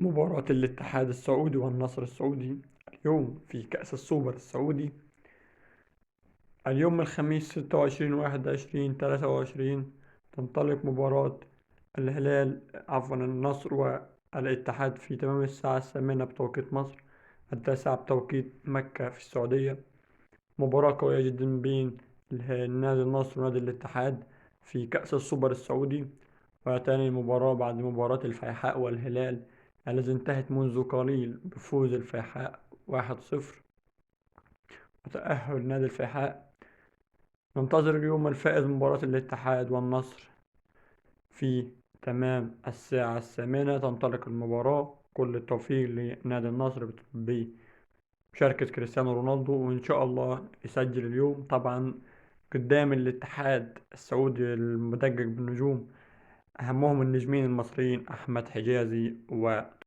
مباراة الاتحاد السعودي والنصر السعودي اليوم في كأس السوبر السعودي. اليوم الخميس 26/21/23 تنطلق مباراة النصر والاتحاد في تمام الساعة 8 بتوقيت مصر، 9 بتوقيت مكة في السعودية. مباراة قوية جدا بين نادي النصر ونادي الاتحاد في كأس السوبر السعودي، وتاني مباراة بعد مباراة الفيحاء والهلال التي انتهت منذ قليل بفوز الفيحاء 1-0 وتأهل نادي الفيحاء. ننتظر اليوم الفائز مباراة الاتحاد والنصر في تمام الساعة 8 تنطلق المباراة. كل التوفيق لنادي النصر بمشاركة كريستيانو رونالدو، وإن شاء الله يسجل اليوم طبعا قدام الاتحاد السعودي المدجج بالنجوم، أهمهم النجمين المصريين أحمد حجازي